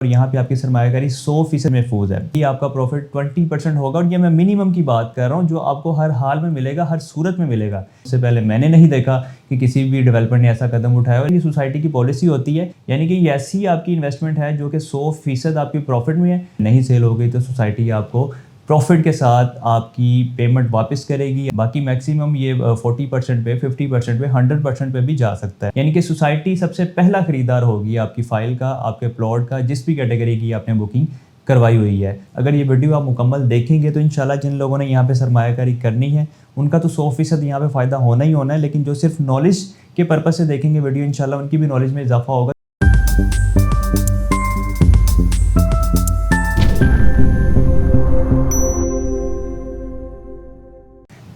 और यहाँ पे आपकी सरमायाकारी 100% महफूज है। ये आपका प्रॉफिट 20% होगा और ये मैं मिनिमम की बात कर रहा हूँ जो आपको हर हाल में मिलेगा, हर सूरत में मिलेगा। इससे पहले मैंने नहीं देखा कि किसी भी डेवलपर ने ऐसा कदम उठाया और ये सोसाइटी की पॉलिसी होती है, यानी कि ये ऐसी आपकी इन्वेस्टमेंट है जो कि 100% आपकी प्रॉफिट में है। नहीं सेल हो गई तो सोसाइटी आपको प्रॉफिट के साथ आपकी पेमेंट वापस करेगी। बाकी मैक्सिमम ये 40% पे, 50% पे, 100% पे भी जा सकता है। यानी कि सोसाइटी सबसे पहला खरीदार होगी आपकी फाइल का, आपके प्लॉट का, जिस भी कैटेगरी की आपने बुकिंग करवाई हुई है। अगर ये वीडियो आप मुकम्मल देखेंगे तो इंशाल्लाह जिन लोगों ने यहाँ पे सरमायाकारी करनी है उनका तो 100% यहाँ पे फ़ायदा होना ही होना है, लेकिन जो सिर्फ नॉलेज के पर्पज़ से देखेंगे वीडियो, इंशाल्लाह उनकी भी नॉलेज में इजाफा होगा।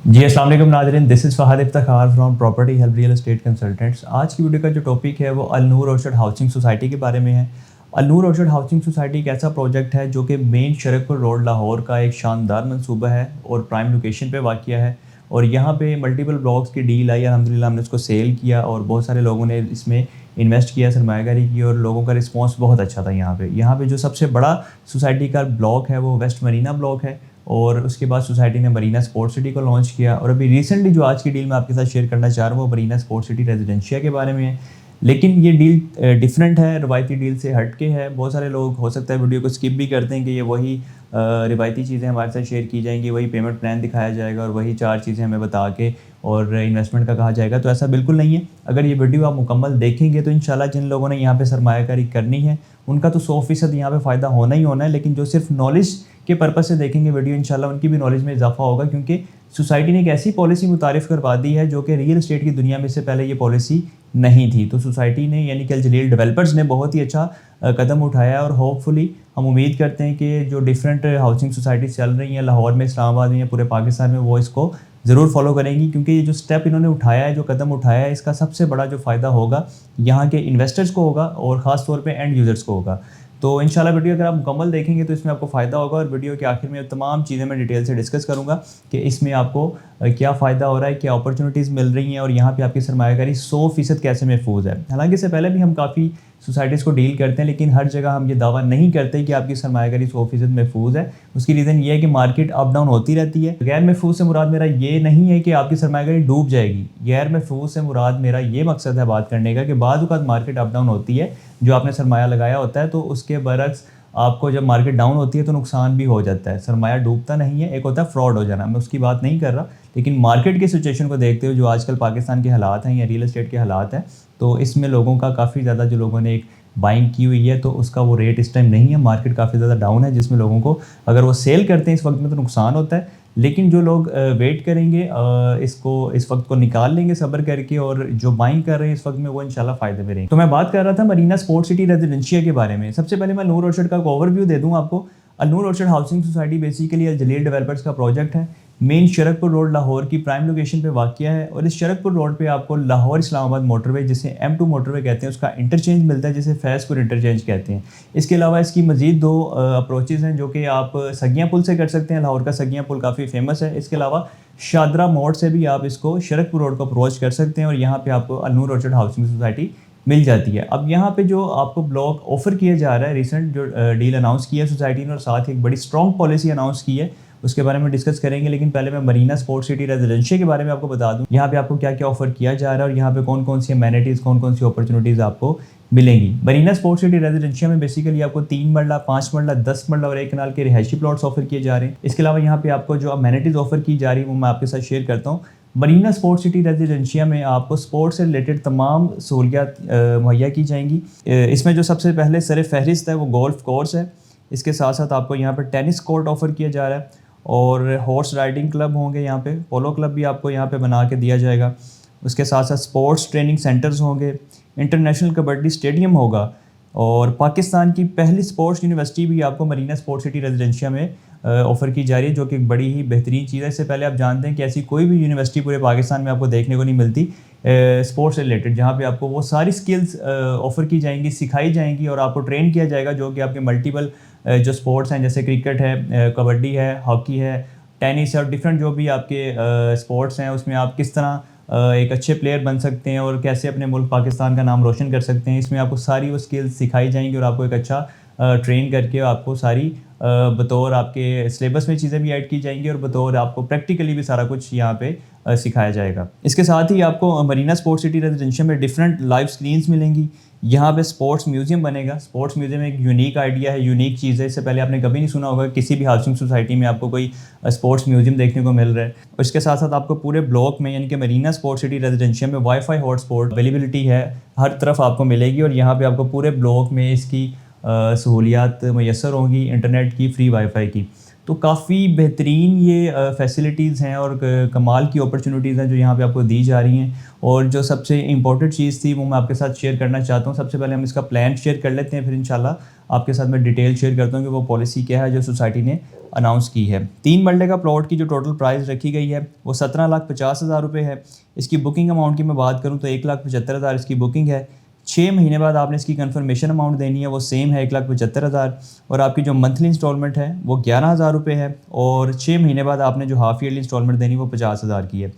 जी अस्सलाम वालेकुम नाज़रीन, this is Fahd Iftikhar from property help real estate consultants. आज की वीडियो का जो टॉपिक है वो अल-नूर ऑर्चर्ड हाउसिंग सोसाइटी के बारे में है। अल-नूर ऑर्चर्ड हाउसिंग सोसाइटी एक ऐसा प्रोजेक्ट है जो कि मेन शरकपुर रोड लाहौर का एक शानदार मंसूबा है और प्राइम लोकेशन पे वाक़िया है। और यहाँ पे मल्टीपल ब्लॉक्स की डील आई, अल्हम्दुलिल्लाह हमने उसको सेल किया और बहुत सारे लोगों ने इसमें इन्वेस्ट किया, सरमायाकारी की, और लोगों का रिस्पॉन्स बहुत अच्छा था। यहाँ पे जो सबसे बड़ा सोसाइटी का ब्लॉक है वो वेस्ट मरीना ब्लॉक है और उसके बाद सोसाइटी ने मरीना स्पोर्ट सिटी को लॉन्च किया। और अभी रिसेंटली जो आज की डील मैं आपके साथ शेयर करना चाह रहा हूँ वो मरीना स्पोर्ट सिटी रेजिडेंशिया के बारे में है। लेकिन ये डील डिफरेंट है, रवायती डील से हट के है। बहुत सारे लोग हो सकता है वीडियो को स्किप भी करते हैं कि ये वही रिवायती चीज़ें हमारे साथ शेयर की जाएंगी, वही पेमेंट प्लान दिखाया जाएगा और वही 4 चीज़ें हमें बता के और इन्वेस्टमेंट का कहा जाएगा। तो ऐसा बिल्कुल नहीं है। अगर ये वीडियो आप मुकम्मल देखेंगे तो इंशाल्लाह जिन लोगों ने यहाँ पे सरमायाकारी करनी है उनका तो 100% यहाँ पे फ़ायदा होना ही होना है, लेकिन जो सिर्फ नॉलेज के पर्पज़ से देखेंगे वीडियो, इंशाल्लाह उनकी भी नॉलेज में इजाफा होगा। क्योंकि सोसाइटी ने एक ऐसी पॉलिसी मुतारिफ़ करवा दी है जो कि रियल एस्टेट की दुनिया में इससे पहले ये पॉलिसी नहीं थी। तो सोसाइटी ने यानी कि अल जलील डेवलपर्स ने बहुत ही अच्छा कदम उठाया और होपफुली हम उम्मीद करते हैं कि जो डिफरेंट हाउसिंग सोसाइटीज़ चल रही हैं लाहौर में, इस्लामाबाद में या पूरे पाकिस्तान में, वो इसको ज़रूर फॉलो करेंगी। क्योंकि ये जो स्टेप इन्होंने उठाया है, जो कदम उठाया है, इसका सबसे बड़ा जो फ़ायदा होगा यहाँ के इन्वेस्टर्स को होगा और ख़ास तौर पे एंड यूज़र्स को होगा। तो इंशाल्लाह वीडियो अगर आप मुकम्मल देखेंगे तो इसमें आपको फ़ायदा होगा। और वीडियो के आखिर में तमाम चीज़ें मैं डिटेल से डिस्कस करूँगा कि इसमें आपको क्या फ़ायदा हो रहा है, क्या अपॉर्चुनिटीज़ मिल रही हैं और यहाँ पे आपकी सरमायाकारी 100% कैसे महफूज है। हालांकि इससे पहले भी हम काफ़ी सोसाइटीज़ को डील करते हैं, लेकिन हर जगह हम ये दावा नहीं करते कि आपकी सरमायाकारी 100% महफूज है। उसकी रीज़न ये है कि मार्केट अप डाउन होती रहती है। गैर महफूज से मुराद मेरा ये नहीं है कि आपकी सरमायाकारी डूब जाएगी। गैर महफूज से मुराद मेरा ये मकसद है बात करने का कि बाद वक़्त मार्केट अप डाउन होती है, जो आपने सरमाया लगाया होता है तो उसके बरक्स आपको जब मार्केट डाउन होती है तो नुकसान भी हो जाता है। सरमाया डूबता नहीं है, एक होता है फ्रॉड हो जाना, मैं उसकी बात नहीं कर रहा। लेकिन मार्केट की सिचुएशन को देखते हुए जो आजकल पाकिस्तान के हालात हैं या रियल एस्टेट के हालात हैं, तो इसमें लोगों का काफ़ी ज़्यादा, जो लोगों ने एक बाइंग की हुई है तो उसका वो रेट इस टाइम नहीं है। मार्केट काफ़ी ज़्यादा डाउन है, जिसमें लोगों को अगर वो सेल करते हैं इस वक्त में तो नुकसान होता है। लेकिन जो लोग वेट करेंगे, इस वक्त को निकाल लेंगे सब्र करके, और जो बाइंग कर रहे हैं इस वक्त में, वो इंशाल्लाह फ़ायदे में रहेंगे। तो मैं बात कर रहा था मरीना स्पोर्ट सिटी रेजिडेंशिया के बारे में। सबसे पहले मैं नूर ऑर्चर्ड का ओवरव्यू दे दूँ आपको। अल-नूर ऑर्चर्ड हाउसिंग सोसाइटी बेसिकली अल जलील डेवलपर्स का प्रोजेक्ट है। मेन शरकपुर रोड लाहौर की प्राइम लोकेशन पे वाक़िया है और इस शरकपुर रोड पे आपको लाहौर इस्लामाबाद मोटरवे, जिसे M2 मोटरवे कहते हैं, उसका इंटरचेंज मिलता है, जिसे फैज़पुर इंटरचेंज कहते हैं। इसके अलावा इसकी मज़ीद 2 अप्रोचेज़ हैं जो कि आप सगियाँ पुल से कर सकते हैं। लाहौर का सगियाँ पुल काफ़ी फेमस है। इसके अलावा शादरा मोड़ से भी आप इसको शरकपुर रोड को अप्रोच कर सकते हैं और यहाँ पर आपको अल-नूर ऑर्चर्ड हाउसिंग सोसाइटी मिल जाती है। अब यहाँ पे जो आपको ब्लॉक ऑफर किया जा रहा है, रिसेंट जो डील अनाउंस किया है सोसाइटी ने और साथ ही एक बड़ी स्ट्रॉन्ग पॉलिसी अनाउंस की है, उसके बारे में डिस्कस करेंगे। लेकिन पहले मैं मरीना स्पोर्ट सिटी रेजिडेंशिया के बारे में आपको बता दूं, यहाँ पे आपको क्या क्या ऑफर किया जा रहा है और यहाँ पे कौन कौन सी अमेनिटीज़, कौन कौन सी अपॉर्चुनिटीज़ आपको मिलेंगी। मरीना स्पोर्ट सिटी रेजिडेंशिया में बेसिकली आपको 3 मरला, 5 मरला, 10 मरला और 1 कनाल के रिहायशी प्लॉट्स ऑफर किए जा रहे हैं। इसके अलावा यहाँ पे आपको जो अमेनिटीज़ ऑफर की जा रही है वो मैं आपके साथ शेयर करता हूँ। मरीना स्पोर्ट सिटी रेजिडेंशिया में आपको स्पोर्ट्स से रिलेटेड तमाम सहूलियात मुहैया की जाएंगी। इसमें जो सबसे पहले सर फहरिस्त है वो गोल्फ कोर्स है। इसके साथ साथ आपको यहाँ पर टेनिस कोर्ट ऑफर किया जा रहा है और हॉर्स राइडिंग क्लब होंगे, यहाँ पे पोलो क्लब भी आपको यहाँ पे बना के दिया जाएगा। उसके साथ साथ स्पोर्ट्स ट्रेनिंग सेंटर्स होंगे, इंटरनेशनल कबड्डी स्टेडियम होगा और पाकिस्तान की पहली स्पोर्ट्स यूनिवर्सिटी भी आपको मरीना स्पोर्ट सिटी रेजिडेंशिया में ऑफ़र की जा रही है, जो कि एक बड़ी ही बेहतरीन चीज़ है। इससे पहले आप जानते हैं कि ऐसी कोई भी यूनिवर्सिटी पूरे पाकिस्तान में आपको देखने को नहीं मिलती स्पोर्ट्स से रिलेटेड, जहाँ पे आपको वो सारी स्किल्स ऑफ़र की जाएंगी, सिखाई जाएंगी और आपको ट्रेन किया जाएगा, जो कि आपके मल्टीपल जो स्पोर्ट्स हैं, जैसे क्रिकेट है, कबड्डी है, हॉकी है, टेनिस है और डिफरेंट जो भी आपके स्पोर्ट्स हैं, उसमें आप किस तरह एक अच्छे प्लेयर बन सकते हैं और कैसे अपने मुल्क पाकिस्तान का नाम रोशन कर सकते हैं। इसमें आपको सारी वो स्किल्स सिखाई जाएंगी और आपको एक अच्छा ट्रेन करके आपको सारी बतौर आपके सिलेबस में चीज़ें भी ऐड की जाएंगी और बतौर आपको प्रैक्टिकली भी सारा कुछ यहाँ पे सिखाया जाएगा। इसके साथ ही आपको मरीना स्पोर्ट्स सिटी रेजिडेंशियल में डिफरेंट लाइव स्क्रीन्स मिलेंगी। यहाँ पे स्पोर्ट्स म्यूजियम बनेगा। स्पोर्ट्स म्यूजियम एक यूनिक आइडिया है, यूनिक चीज़ है। इससे पहले आपने कभी नहीं सुना होगा किसी भी हाउसिंग सोसाइटी में आपको कोई स्पोर्ट्स म्यूजियम देखने को मिल रहा है। और इसके साथ साथ आपको पूरे ब्लॉक में यानी कि मरीना स्पोर्ट्स सिटी रेजिडेंशियल में वाईफाई हॉटस्पॉट अवेलेबिलिटी है, हर तरफ आपको मिलेगी और यहाँ पे आपको पूरे ब्लॉक में इसकी सहूलियात मैसर होंगी, इंटरनेट की, फ्री वाईफाई की। तो काफ़ी बेहतरीन ये फैसिलिटीज़ हैं और कमाल की अपॉर्चुनिटीज़ हैं जो यहाँ पे आपको दी जा रही हैं। और जो सबसे इम्पोर्टेंट चीज़ थी वो मैं आपके साथ शेयर करना चाहता हूँ। सबसे पहले हम इसका प्लान शेयर कर लेते हैं, फिर इंशाल्लाह आपके साथ मैं डिटेल शेयर करता हूँ कि वो पॉलिसी क्या है जो सोसाइटी ने अनाउंस की है। 3 मरले का प्लॉट की जो टोटल प्राइस रखी गई है वो 17,50,000 रुपये है। इसकी बुकिंग अमाउंट की मैं बात करूँ तो 1,75,000 इसकी बुकिंग है। 6 महीने बाद आपने इसकी कंफर्मेशन अमाउंट देनी है, वो सेम है 1,75,000। और आपकी जो मंथली इंस्टॉलमेंट है वो 11,000 रुपये है। और 6 महीने बाद आपने जो हाफ ईयरली इंस्टॉलमेंट देनी है वो 50,000 की है।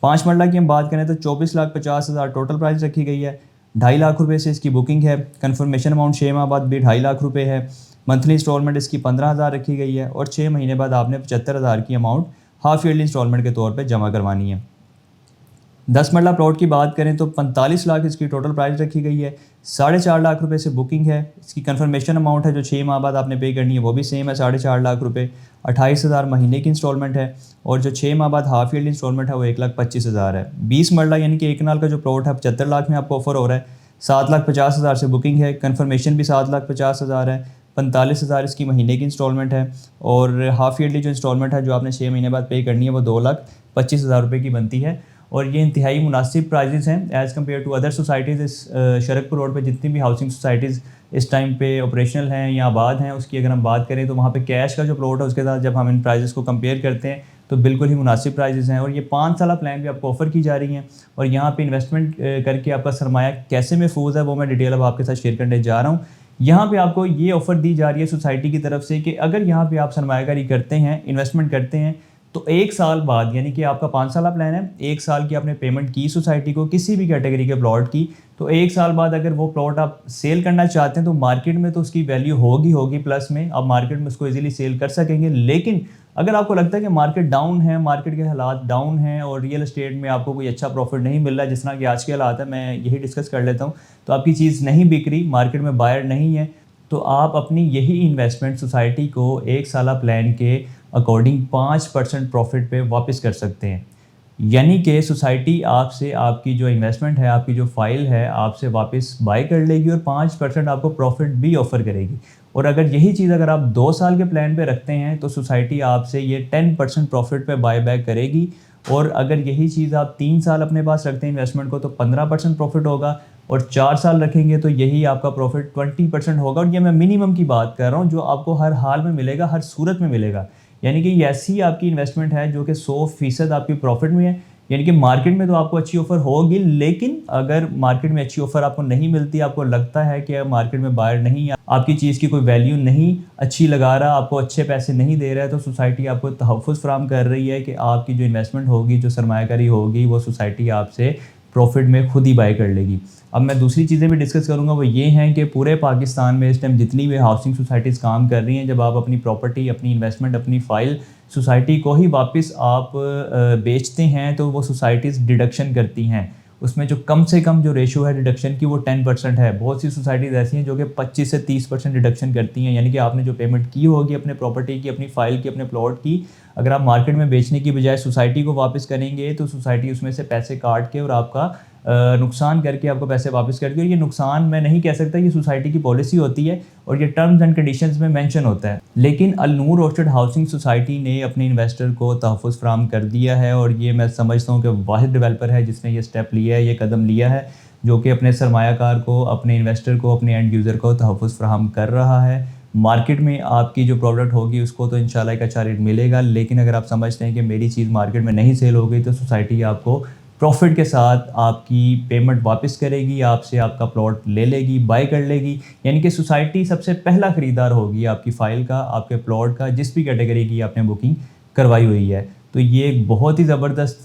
5 मरला की हम बात करें तो 24,50,000 टोटल प्राइस रखी गई है। 2.5 लाख रुपये से इसकी बुकिंग है। कंफर्मेशन अमाउंट 6 माह बाद भी 2.5 लाख रुपये है। मंथली इंस्टॉलमेंट इसकी 15,000 रखी गई है। और 6 महीने बाद आपने 75,000 की अमाउंट हाफ ईयरली इंस्टॉलमेंट के तौर पर जमा करवानी है। 10 मरला प्लॉट की बात करें तो 45 लाख इसकी टोटल प्राइस रखी गई है। 4.5 लाख रुपए से बुकिंग है। इसकी कंफर्मेशन अमाउंट है जो 6 माह बाद आपने पे करनी है वो भी सेम है 4.5 लाख रुपए। 28,000 महीने की इंस्टॉलमेंट है। और जो 6 माह बाद हाफ ईयरली इंस्टॉलमेंट है वो 1,25,000 है। 20 मरला यानी कि 1 नाल का जो प्लॉट है 75 लाख में आपको ऑफर हो रहा है। 7,50,000 से बुकिंग है। कंफर्मेशन भी 7,50,000 है। 45,000 इसकी महीने की इंस्टॉलमेंट है। और हाफ ईयरली जो इंस्टॉलमेंट है जो आपने 6 महीने बाद पे करनी है वो 2,25,000 रुपये की बनती है। और ये इंतहाई मुनासिब प्राइजेज़ हैं as compared to other societies. इस शरकपुर रोड पे जितनी भी हाउसिंग सोसाइटीज़ इस टाइम पे ऑपरेशनल हैं या आबाद हैं उसकी अगर हम बात करें तो वहाँ पे कैश का जो प्लॉट है उसके साथ जब हम इन प्राइजेज़ को कंपेयर करते हैं तो बिल्कुल ही मुनासिब प्राइजेज़ हैं। और ये 5 साल प्लान भी आपको ऑफ़र की जा रही हैं। और यहाँ पे इन्वेस्टमेंट करके आपका सरमाया कैसे महफूज है वो मैं डिटेल अब आपके साथ शेयर करने जा रहा हूँ। यहाँ पे आपको ये ऑफ़र दी जा रही है सोसाइटी की तरफ से कि अगर यहाँ पे आप सरमायाकारी करते हैं, इन्वेस्टमेंट करते हैं तो 1 साल बाद यानी कि आपका 5 साल प्लान है, 1 साल की आपने पेमेंट की सोसाइटी को किसी भी कैटेगरी के प्लॉट की, तो 1 साल बाद अगर वो प्लॉट आप सेल करना चाहते हैं तो मार्केट में तो उसकी वैल्यू होगी प्लस में आप मार्केट में उसको इजीली सेल कर सकेंगे। लेकिन अगर आपको लगता है कि मार्केट डाउन है, मार्केट के हालात डाउन हैं और रियल एस्टेट में आपको कोई अच्छा प्रॉफिट नहीं मिल रहा है, जिस तरह कि आज के हालात है, मैं यही डिस्कस कर लेता हूँ, तो आपकी चीज़ नहीं बिक रही, मार्केट में बायर नहीं है, तो आप अपनी यही इन्वेस्टमेंट सोसाइटी को 1 साल प्लान के अकॉर्डिंग 5% प्रॉफिट पे वापस कर सकते हैं। यानी कि सोसाइटी आपसे आपकी जो इन्वेस्टमेंट है, आपकी जो फ़ाइल है, आपसे वापस बाय कर लेगी और 5% आपको प्रॉफिट भी ऑफ़र करेगी। और अगर यही चीज़ अगर आप 2 साल के प्लान पे रखते हैं तो सोसाइटी आपसे ये 10% प्रॉफिट पे बाय बैक करेगी। और अगर यही चीज़ आप 3 साल अपने पास रखते हैं इन्वेस्टमेंट को तो 15% प्रॉफिट होगा। और 4 साल रखेंगे तो यही आपका प्रॉफिट 20% होगा। और ये मैं मिनिमम की बात कर रहा हूँ जो आपको हर हाल में मिलेगा, हर सूरत में मिलेगा। यानी कि ये ऐसी आपकी इन्वेस्टमेंट है जो कि 100% आपकी प्रॉफिट में है। यानी कि मार्केट में तो आपको अच्छी ऑफ़र होगी, लेकिन अगर मार्केट में अच्छी ऑफ़र आपको नहीं मिलती, आपको लगता है कि मार्केट में बायर नहीं है, आपकी चीज़ की कोई वैल्यू नहीं अच्छी लगा रहा, आपको अच्छे पैसे नहीं दे रहा है, तो सोसाइटी आपको तहफ़्फ़ुज़ फराहम कर रही है कि आपकी जो इन्वेस्टमेंट होगी, जो सरमायाकारी होगी, वो सोसाइटी आपसे प्रॉफिट में खुद ही बाय कर लेगी। अब मैं दूसरी चीज़ें भी डिस्कस करूँगा, वो ये हैं कि पूरे पाकिस्तान में इस टाइम जितनी भी हाउसिंग सोसाइटीज़ काम कर रही हैं, जब आप अपनी प्रॉपर्टी, अपनी इन्वेस्टमेंट, अपनी फ़ाइल सोसाइटी को ही वापस आप बेचते हैं तो वो सोसाइटीज़ डिडक्शन करती हैं। उसमें जो कम से कम जो रेशो है डिडक्शन की वो 10% है। बहुत सी सोसाइटीज़ ऐसी हैं जो कि 25 से 30% डिडक्शन करती हैं। यानी कि आपने जो पेमेंट की होगी अपने प्रॉपर्टी की, अपनी फ़ाइल की, अपने प्लॉट की, अगर आप मार्केट में बेचने की बजाय सोसाइटी को वापस करेंगे तो सोसाइटी उसमें से पैसे काट के और आपका नुकसान करके आपको पैसे वापस करती है। और ये नुकसान मैं नहीं कह सकता, ये सोसाइटी की पॉलिसी होती है और ये टर्म्स एंड कंडीशंस में मेंशन होता है। लेकिन अल नूर ऑर्चर्ड हाउसिंग सोसाइटी ने अपने इन्वेस्टर को तहफ़्फ़ुज़ फराहम कर दिया है और ये मैं समझता हूँ कि वाहिद डेवलपर है जिसने ये स्टेप लिया है, ये कदम लिया है, जो कि अपने सरमायाकार को, अपने इन्वेस्टर को, अपने एंड यूज़र को तहफ़्फ़ुज़ फराहम कर रहा है। मार्केट में आपकी जो प्रोडक्ट होगी उसको तो इंशाल्लाह एक अच्छा रेट मिलेगा, लेकिन अगर आप समझते हैं कि मेरी चीज़ मार्केट में नहीं सेल हो गई तो सोसाइटी आपको प्रॉफिट के साथ आपकी पेमेंट वापस करेगी, आपसे आपका प्लॉट ले लेगी, बाय कर लेगी। यानी कि सोसाइटी सबसे पहला ख़रीदार होगी आपकी फ़ाइल का, आपके प्लॉट का, जिस भी कैटेगरी की आपने बुकिंग करवाई हुई है। तो ये एक बहुत ही ज़बरदस्त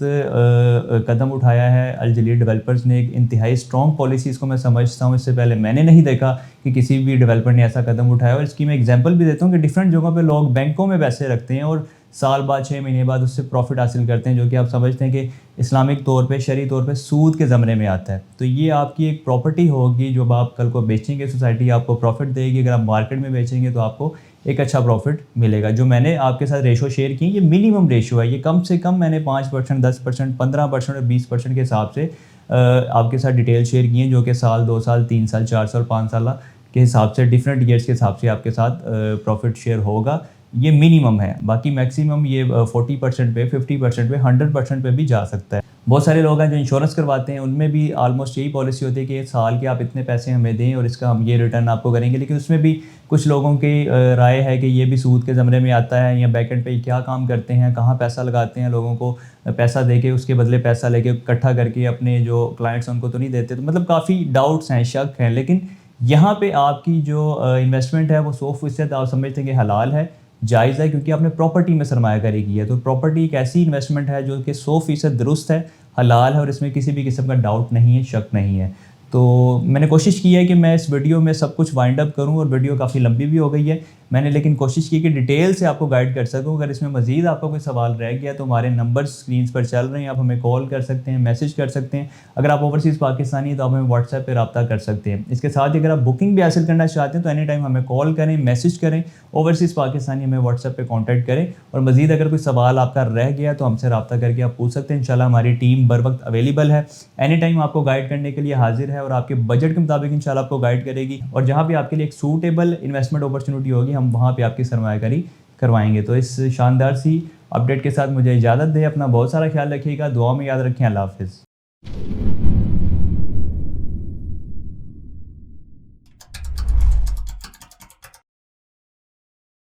कदम उठाया है अल जलील डेवलपर्स ने, एक इंतहाई स्ट्रॉन्ग पॉलिसी इसको मैं समझता हूँ। इससे पहले मैंने नहीं देखा कि किसी भी डेवलपर ने ऐसा कदम उठाया। और इसकी मैं एग्जांपल भी देता हूँ कि डिफरेंट जगहों पे लोग बैंकों में पैसे रखते हैं और साल बाद 6 महीने बाद उससे प्रॉफिट हासिल करते हैं, जो कि आप समझते हैं कि इस्लामिक तौर पे, शरई तौर पे सूद के ज़मरे में आता है। तो ये आपकी एक प्रॉपर्टी होगी, जो आप कल को बेचेंगे सोसाइटी आपको प्रॉफिट देगी। अगर आप मार्केट में बेचेंगे तो आपको एक अच्छा प्रॉफिट मिलेगा। जो मैंने आपके साथ रेशो शेयर की, ये मिनिमम रेशो है। ये कम से कम मैंने 5%, 10%, 15% और 20% के हिसाब से आपके साथ डिटेल शेयर की हैं, जो कि साल, 2 साल, 3 साल, 4 साल, 5 साल के हिसाब से, डिफरेंट ईयर्स के हिसाब से आपके साथ प्रॉफिट शेयर होगा। ये मिनिमम है, बाकी मैक्सिमम ये 40% पे, 50% पे, 100% पे भी जा सकता है। बहुत सारे लोग हैं जो इंश्योरेंस करवाते हैं, उनमें भी ऑलमोस्ट यही पॉलिसी होती है कि साल के आप इतने पैसे हमें दें और इसका हम ये रिटर्न आपको करेंगे। लेकिन उसमें भी कुछ लोगों की राय है कि ये भी सूद के ज़मरे में आता है, या बैकएंड पे क्या काम करते हैं, कहाँ पैसा लगाते हैं, लोगों को पैसा दे के उसके बदले पैसा लेके इकट्ठा करके अपने जो क्लाइंट्स उनको तो नहीं देते। तो मतलब काफ़ी डाउट्स हैं, शक हैं। लेकिन यहाँ पे आपकी जो इन्वेस्टमेंट है वो 100% आप समझते हैं कि हलाल है, जायज़ है, क्योंकि आपने प्रॉपर्टी में सरमायाकारी की है। तो प्रॉपर्टी एक ऐसी इन्वेस्टमेंट है जो कि 100% दुरुस्त है, हलाल है, और इसमें किसी भी किस्म का डाउट नहीं है, शक नहीं है। तो मैंने कोशिश की है कि मैं इस वीडियो में सब कुछ वाइंड अप करूं, और वीडियो काफ़ी लंबी भी हो गई है मैंने, लेकिन कोशिश की कि डिटेल से आपको गाइड कर सकूं। अगर इसमें मज़ीद आपका कोई सवाल रह गया तो हमारे नंबर स्क्रीन पर चल रहे हैं, आप हमें कॉल कर सकते हैं, मैसेज कर सकते हैं। अगर आप ओवरसीज़ पाकिस्तानी हैं तो आप हमें व्हाट्सएप पर रब्ता कर सकते हैं। इसके साथ ही अगर आप बुकिंग भी हासिल करना चाहते हैं तो एनी टाइम हमें कॉल करें, मैसेज करें, ओवरसीज़ पाकिस्तानी हमें व्हाट्सएप पर कॉन्टैक्ट करें। और मज़ीद अगर कोई सवाल आपका रह गया तो हमसे रब्ता करके आप पूछ सकते हैं। इंशाल्लाह हमारी टीम बर वक्त अवेलेबल है, एनी टाइम आपको गाइड करने के लिए हाजिर है, और आपके बजट के मुताबिक इंशाल्लाह आपको गाइड करेगी। और जहाँ भी आपके लिए एक सूटेबल इन्वेस्टमेंट अपॉर्चुनिटी होगी, हम वहाँ पे आपकी सरमायाकारी करवाएंगे। तो इस शानदार सी अपडेट के साथ मुझे इजाज़त दें। अपना बहुत सारा ख्याल रखिएगा, दुआ में याद रखें। अल्लाह हाफ़िज़।